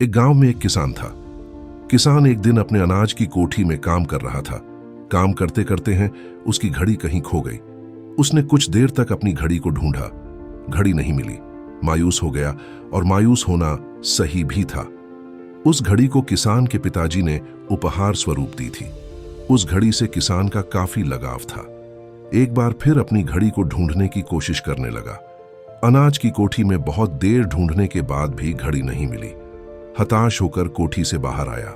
एक गांव में एक किसान था। किसान एक दिन अपने अनाज की कोठी में काम कर रहा था। काम करते करते हैं उसकी घड़ी कहीं खो गई। उसने कुछ देर तक अपनी घड़ी को ढूंढा, घड़ी नहीं मिली। मायूस हो गया, और मायूस होना सही भी था। उस घड़ी को किसान के पिताजी ने उपहार स्वरूप दी थी। उस घड़ी से किसान का काफी लगाव था। एक बार फिर अपनी घड़ी को ढूंढने की कोशिश करने लगा। अनाज की कोठी में बहुत देर ढूंढने के बाद भी घड़ी नहीं मिली। हताश होकर कोठी से बाहर आया।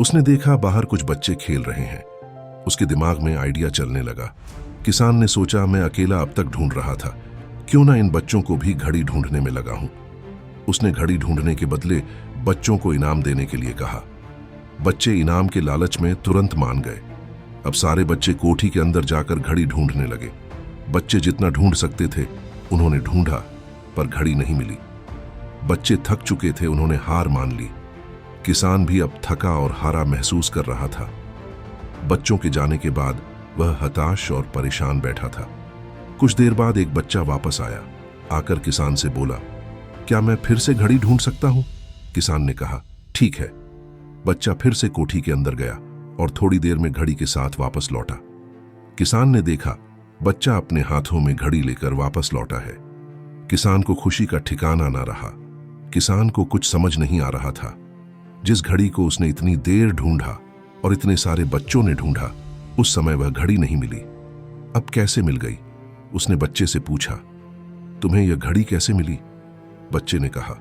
उसने देखा बाहर कुछ बच्चे खेल रहे हैं। उसके दिमाग में आइडिया चलने लगा। किसान ने सोचा, मैं अकेला अब तक ढूंढ रहा था, क्यों ना इन बच्चों को भी घड़ी ढूंढने में लगा हूं। उसने घड़ी ढूंढने के बदले बच्चों को इनाम देने के लिए कहा। बच्चे इनाम के लालच में तुरंत मान गए। अब सारे बच्चे कोठी के अंदर जाकर घड़ी ढूंढने लगे। बच्चे जितना ढूंढ सकते थे उन्होंने ढूंढा, पर घड़ी नहीं मिली। बच्चे थक चुके थे, उन्होंने हार मान ली। किसान भी अब थका और हारा महसूस कर रहा था। बच्चों के जाने के बाद वह हताश और परेशान बैठा था। कुछ देर बाद एक बच्चा वापस आया। आकर किसान से बोला, क्या मैं फिर से घड़ी ढूंढ सकता हूं? किसान ने कहा, ठीक है। बच्चा फिर से कोठी के अंदर गया और थोड़ी देर में घड़ी के साथ वापस लौटा। किसान ने देखा बच्चा अपने हाथों में घड़ी लेकर वापस लौटा है। किसान को खुशी का ठिकाना ना रहा। किसान को कुछ समझ नहीं आ रहा था। जिस घड़ी को उसने इतनी देर ढूंढा और इतने सारे बच्चों ने ढूंढा, उस समय वह घड़ी नहीं मिली। अब कैसे मिल गई? उसने बच्चे से पूछा, तुम्हें यह घड़ी कैसे मिली? बच्चे ने कहा,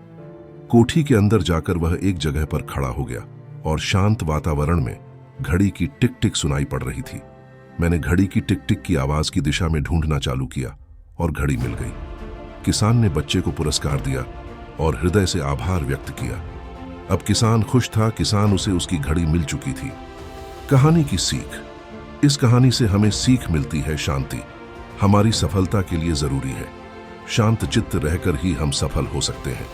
कोठी के अंदर जाकर वह एक जगह पर खड़ा हो गया और शांत वातावरण में घड़ी की टिक टिक सुनाई पड़ रही थी। मैंने घड़ी की टिक टिक की आवाज की दिशा में ढूंढना चालू किया और घड़ी मिल गई। किसान ने बच्चे को पुरस्कार दिया और हृदय से आभार व्यक्त किया। अब किसान खुश था। किसान उसे उसकी घड़ी मिल चुकी थी। कहानी की सीख। इस कहानी से हमें सीख मिलती है, शांति हमारी सफलता के लिए जरूरी है। शांत चित्त रहकर ही हम सफल हो सकते हैं।